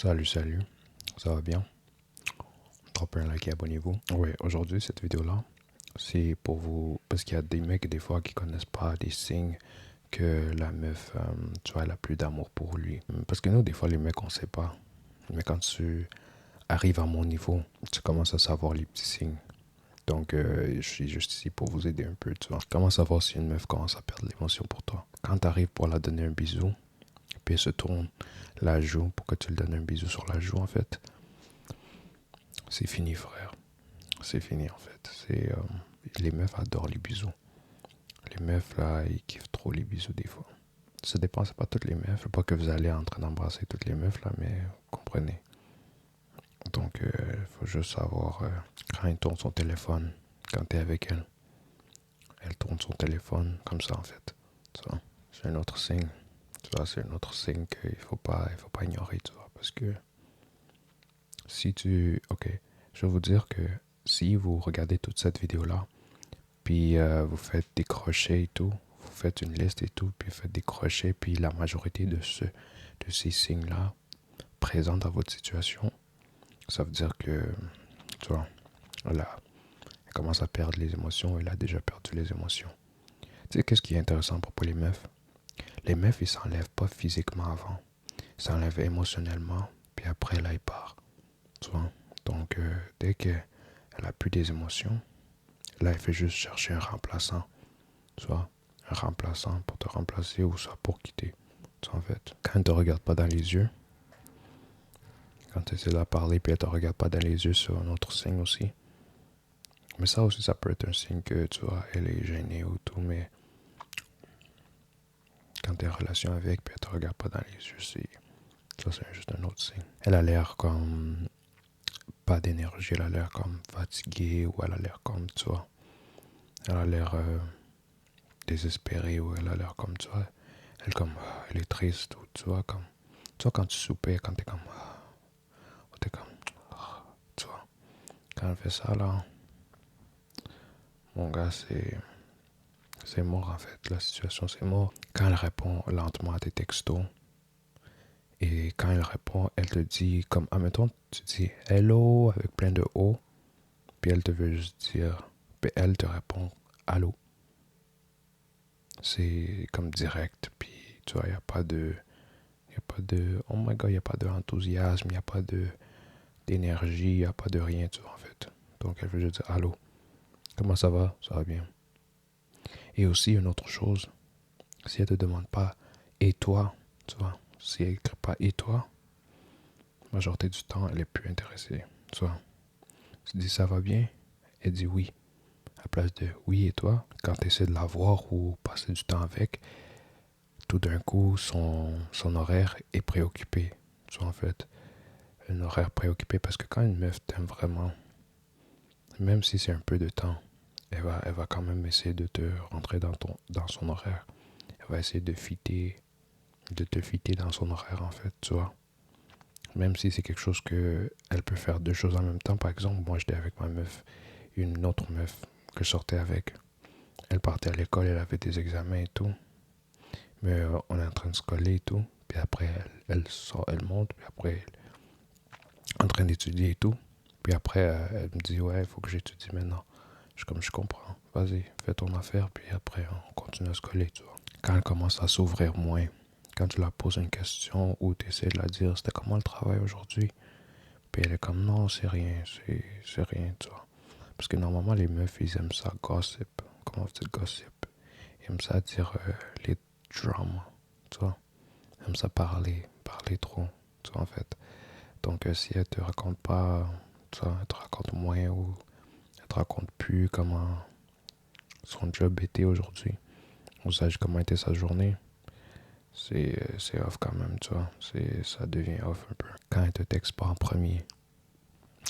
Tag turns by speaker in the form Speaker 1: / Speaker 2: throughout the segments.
Speaker 1: Salut, salut, ça va bien? Dropez un like et abonnez-vous. Ouais, aujourd'hui, cette vidéo-là, c'est pour vous. Parce qu'il y a des mecs, des fois, qui connaissent pas des signes que la meuf, tu vois, elle a plus d'amour pour lui. Parce que nous, des fois, les mecs, on sait pas. Mais quand tu arrives à mon niveau, tu commences à savoir les petits signes. Donc, je suis juste ici pour vous aider un peu, tu vois. Comment savoir si une meuf commence à perdre l'émotion pour toi? Quand tu arrives pour la donner un bisou, puis elle se tourne la joue pour que tu lui donnes un bisou sur la joue, en fait, c'est fini, frère. C'est fini, en fait. Les meufs adorent les bisous. Les meufs, là, ils kiffent trop les bisous, des fois. Ça dépend, c'est pas toutes les meufs. Pas que vous allez en train d'embrasser toutes les meufs, là, mais vous comprenez. Donc, faut juste savoir quand elle tourne son téléphone, quand t'es avec elle. Elle tourne son téléphone comme ça, en fait. Tu vois, c'est un autre signe. Tu vois, c'est un autre signe qu'il faut pas ignorer, tu vois. Parce que si tu... Ok, je vais vous dire que si vous regardez toute cette vidéo-là, puis vous faites des crochets et tout, vous faites une liste et tout, puis vous faites des crochets, puis la majorité de ces signes-là présents dans votre situation, ça veut dire que, tu vois, là, elle commence à perdre les émotions, elle a déjà perdu les émotions. Tu sais, qu'est-ce qui est intéressant pour les meufs? Les meufs, ils s'enlèvent pas physiquement avant, ils s'enlèvent émotionnellement, puis après, là, ils partent, tu vois. Donc, dès qu'elle a plus des émotions, là, elle fait juste chercher un remplaçant, tu vois, un remplaçant pour te remplacer ou soit pour quitter. Tu vois, en fait, quand elle ne te regarde pas dans les yeux, quand tu essaies de la parler puis elle te regarde pas dans les yeux, c'est un autre signe aussi. Mais ça aussi, ça peut être un signe que, tu vois, elle est gênée ou tout, mais quand tu es en relation avec puis elle te regarde pas dans les yeux, c'est juste un autre signe. Elle a l'air comme pas d'énergie, elle a l'air comme fatiguée ou elle a l'air comme, tu vois, elle a l'air désespérée ou elle a l'air comme, tu vois, elle est triste ou tu vois, comme, tu vois, quand tu soupais, quand t'es comme, tu vois, quand elle fait ça, là, mon gars, c'est mort, en fait, la situation, c'est mort. Quand elle répond lentement à tes textos, et quand elle répond, elle te dit, comme, admettons, tu dis hello avec plein de O, puis elle te veut juste dire, puis elle te répond allô. C'est comme direct, puis tu vois, il y a pas de, oh my god, il n'y a pas d'enthousiasme, il n'y a pas d'énergie, il n'y a pas de rien, tu vois, en fait. Donc elle veut juste dire allô. Comment ça va? Ça va bien. Et aussi, une autre chose, si elle te demande pas et toi, tu vois, si elle écrit pas et toi, la majorité du temps, elle est plus intéressée, tu vois. Tu dis ça va bien, elle dit oui. À la place de oui et toi, quand tu essaies de la voir ou passer du temps avec, tout d'un coup, son horaire est préoccupé, tu vois, en fait. Un horaire préoccupé parce que quand une meuf t'aime vraiment, même si c'est un peu de temps, elle va quand même essayer de te rentrer dans son horaire. Elle va essayer de te fitter dans son horaire, en fait, tu vois. Même si c'est quelque chose que elle peut faire deux choses en même temps. Par exemple, moi, j'étais avec ma meuf, une autre meuf que je sortais avec. Elle partait à l'école, elle avait des examens et tout. Mais on est en train de se coller et tout. Puis après, elle sort, elle monte. Puis après, en train d'étudier et tout. Puis après, elle me dit, ouais, il faut que j'étudie maintenant. Je comprends. Vas-y, fais ton affaire. Puis après, on continue à se coller, tu vois. Quand elle commence à s'ouvrir moins, quand tu la poses une question ou tu essaies de la dire, c'était comment le travail aujourd'hui? Puis elle est comme, non, c'est rien, c'est rien, tu vois. Parce que normalement, les meufs, ils aiment ça gossip. Comment vous dites gossip? Ils aiment ça dire les dramas, tu vois. Ils aiment ça parler trop, tu vois, en fait. Donc, si elle te raconte pas, tu vois, elle te raconte moins ou elle te raconte plus comment son job était aujourd'hui, ou comment était sa journée, c'est off quand même, tu vois. Ça devient off un peu. Quand elle te texte pas en premier,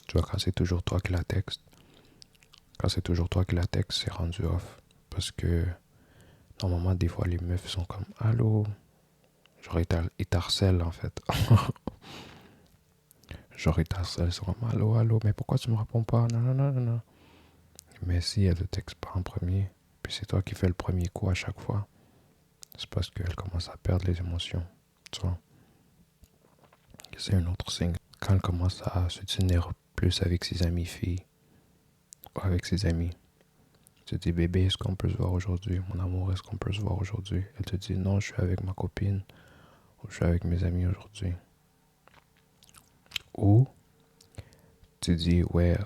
Speaker 1: tu vois, quand c'est toujours toi qui la texte, c'est rendu off. Parce que normalement, des fois, les meufs sont comme allô. Genre, ils t'harcèlent en fait. Genre, ils t'harcèlent, ils sont comme allô, allô, mais pourquoi tu me réponds pas? Non, non, non, non, non. Mais si elle te texte pas en premier, puis c'est toi qui fais le premier coup à chaque fois, c'est parce qu'elle commence à perdre les émotions. Tu vois? c'est un autre signe. Quand elle commence à se tenir plus avec ses amis filles, ou avec ses amis, tu te dis, bébé, est-ce qu'on peut se voir aujourd'hui? Mon amour, est-ce qu'on peut se voir aujourd'hui? Elle te dit, non, je suis avec ma copine, ou je suis avec mes amis aujourd'hui. Ou tu dis, ouais,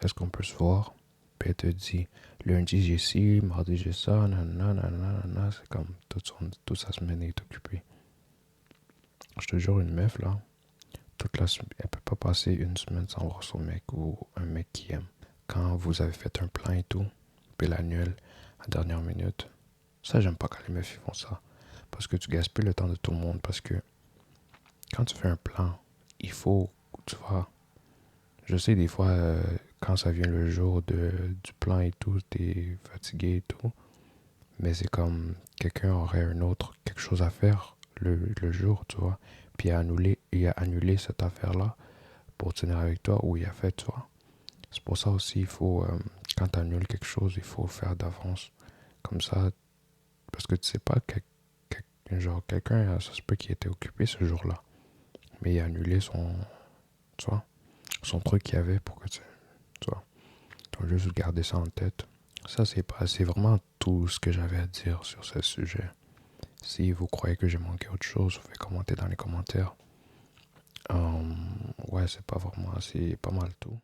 Speaker 1: est-ce qu'on peut se voir? Puis elle te dit, lundi j'ai ci, mardi j'ai ça, nanana, nanana, nanana. C'est comme toute sa semaine est occupée. Je te jure, une meuf là, toute la semaine, elle peut pas passer une semaine sans voir son mec ou un mec qui aime. Quand vous avez fait un plan et tout, puis l'annule à dernière minute, ça j'aime pas quand les meufs font ça. Parce que tu gaspilles le temps de tout le monde. Parce que quand tu fais un plan, il faut, tu vois, je sais des fois, quand ça vient le jour du plan et tout, t'es fatigué et tout. Mais c'est comme quelqu'un aurait quelque chose à faire le jour, tu vois. Puis il a annulé cette affaire-là pour tenir avec toi ou il a fait, tu vois. C'est pour ça aussi, il faut, quand tu annules quelque chose, il faut faire d'avance. Comme ça, parce que tu sais pas, genre quelqu'un, ça se peut qu'il était occupé ce jour-là. Mais il a annulé tu vois, son truc qu'il y avait pour que tu vois. Donc juste garder ça en tête. Ça, c'est vraiment tout ce que j'avais à dire sur ce sujet. Si vous croyez que j'ai manqué autre chose, vous pouvez commenter dans les commentaires. Ouais, c'est pas vraiment, c'est pas mal tout.